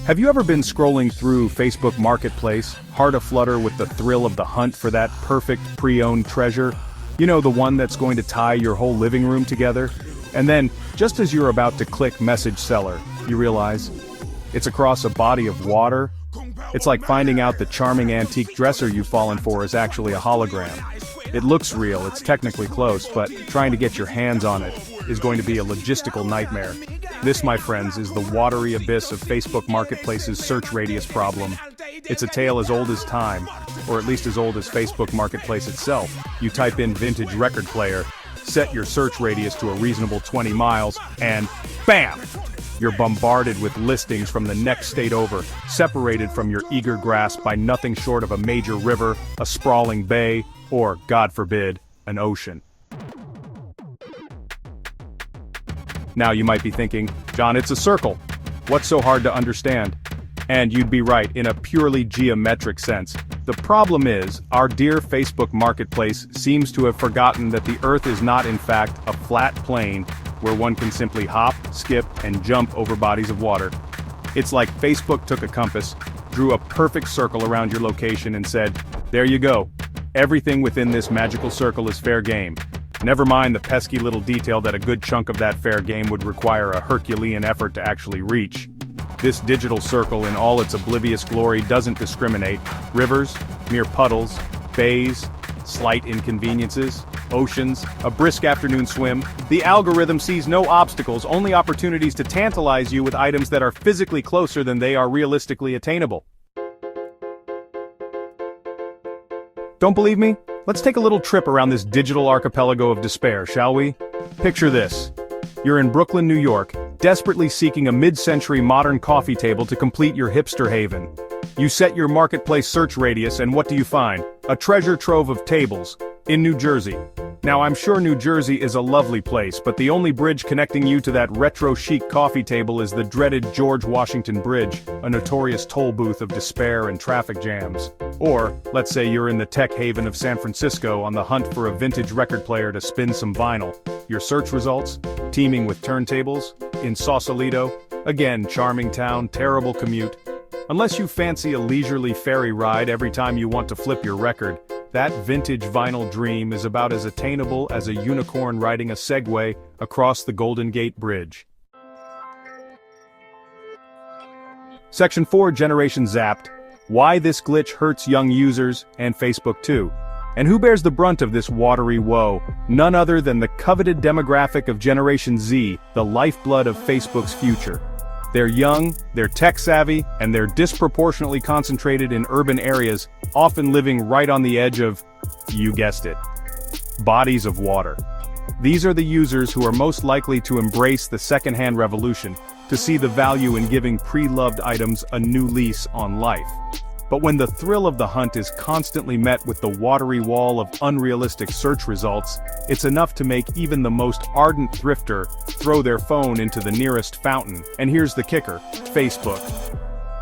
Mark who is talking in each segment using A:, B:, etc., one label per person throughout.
A: Have you ever been scrolling through Facebook Marketplace, heart aflutter with the thrill of the hunt for that perfect pre-owned treasure? You know, the one that's going to tie your whole living room together? And then, just as you're about to click Message Seller, you realize it's across a body of water. It's like finding out the charming antique dresser you've fallen for is actually a hologram. It looks real, it's technically close, but trying to get your hands on it is going to be a logistical nightmare. This, my friends, is the watery abyss of Facebook Marketplace's search radius problem. It's a tale as old as time, or at least as old as Facebook Marketplace itself. You type in vintage record player, set your search radius to a reasonable 20 miles, and BAM! You're bombarded with listings from the next state over, separated from your eager grasp by nothing short of a major river, a sprawling bay, or, God forbid, an ocean. Now you might be thinking, John, it's a circle. What's so hard to understand? And you'd be right, in a purely geometric sense. The problem is, our dear Facebook Marketplace seems to have forgotten that the Earth is not in fact a flat plain where one can simply hop, skip, and jump over bodies of water. It's like Facebook took a compass, drew a perfect circle around your location and said, there you go. Everything within this magical circle is fair game. Never mind the pesky little detail that a good chunk of that fair game would require a Herculean effort to actually reach. This digital circle in all its oblivious glory doesn't discriminate. Rivers, mere puddles, bays, slight inconveniences, oceans, a brisk afternoon swim. The algorithm sees no obstacles, only opportunities to tantalize you with items that are physically closer than they are realistically attainable. Don't believe me? Let's take a little trip around this digital archipelago of despair, shall we? Picture this. You're in Brooklyn, New York, desperately seeking a mid-century modern coffee table to complete your hipster haven. You set your marketplace search radius and what do you find? A treasure trove of tables, in New Jersey. Now I'm sure New Jersey is a lovely place, but the only bridge connecting you to that retro-chic coffee table is the dreaded George Washington Bridge, a notorious toll booth of despair and traffic jams. Or, let's say you're in the tech haven of San Francisco on the hunt for a vintage record player to spin some vinyl. Your search results? Teeming with turntables? In Sausalito? Again, charming town, terrible commute. Unless you fancy a leisurely ferry ride every time you want to flip your record, that vintage vinyl dream is about as attainable as a unicorn riding a Segway across the Golden Gate Bridge. Section 4, Generation Zapped. Why this glitch hurts young users, and Facebook too. And who bears the brunt of this watery woe? None other than the coveted demographic of Generation Z, the lifeblood of Facebook's future. They're young, they're tech-savvy, and they're disproportionately concentrated in urban areas, often living right on the edge of, you guessed it, bodies of water. These are the users who are most likely to embrace the second-hand revolution, to see the value in giving pre-loved items a new lease on life. But when the thrill of the hunt is constantly met with the watery wall of unrealistic search results, it's enough to make even the most ardent thrifter throw their phone into the nearest fountain. And here's the kicker, Facebook.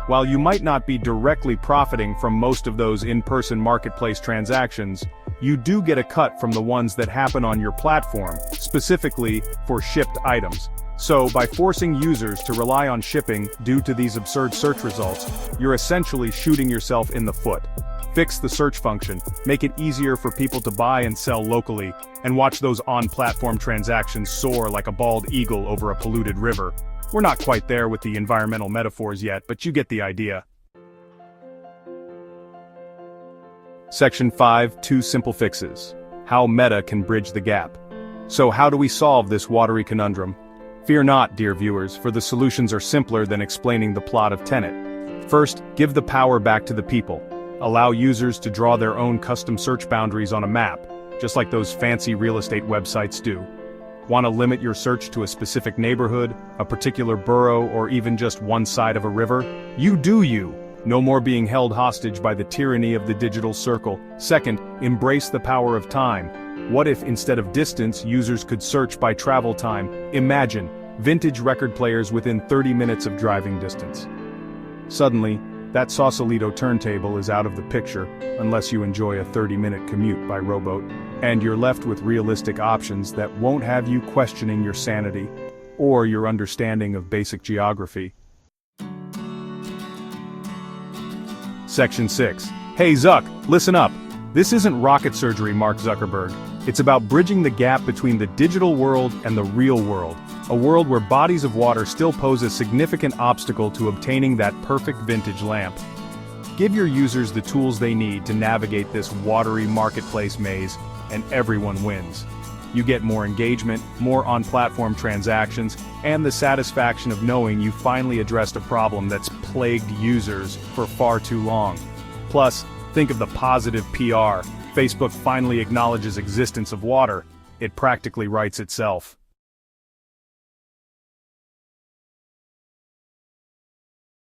A: While you might not be directly profiting from most of those in-person marketplace transactions, you do get a cut from the ones that happen on your platform, specifically for shipped items. So, by forcing users to rely on shipping due to these absurd search results, you're essentially shooting yourself in the foot. Fix the search function, make it easier for people to buy and sell locally, and watch those on-platform transactions soar like a bald eagle over a polluted river. We're not quite there with the environmental metaphors yet, but you get the idea. Section 5, 2 Simple Fixes. How Meta can bridge the gap. So how do we solve this watery conundrum? Fear not, dear viewers, for the solutions are simpler than explaining the plot of Tenet. First, give the power back to the people. Allow users to draw their own custom search boundaries on a map, just like those fancy real estate websites do. Want to limit your search to a specific neighborhood, a particular borough, or even just one side of a river? You do you! No more being held hostage by the tyranny of the digital circle. Second, embrace the power of time. What if instead of distance, users could search by travel time? Imagine, vintage record players within 30 minutes of driving distance. Suddenly, that Sausalito turntable is out of the picture, unless you enjoy a 30-minute commute by rowboat, and you're left with realistic options that won't have you questioning your sanity, or your understanding of basic geography. Section 6. Hey Zuck, listen up. This isn't rocket surgery, Mark Zuckerberg. It's about bridging the gap between the digital world and the real world. A world where bodies of water still pose a significant obstacle to obtaining that perfect vintage lamp. Give your users the tools they need to navigate this watery marketplace maze, and everyone wins. You get more engagement, more on-platform transactions, and the satisfaction of knowing you finally addressed a problem that's plagued users for far too long. Plus, think of the positive PR. Facebook finally acknowledges existence of water. It practically writes itself.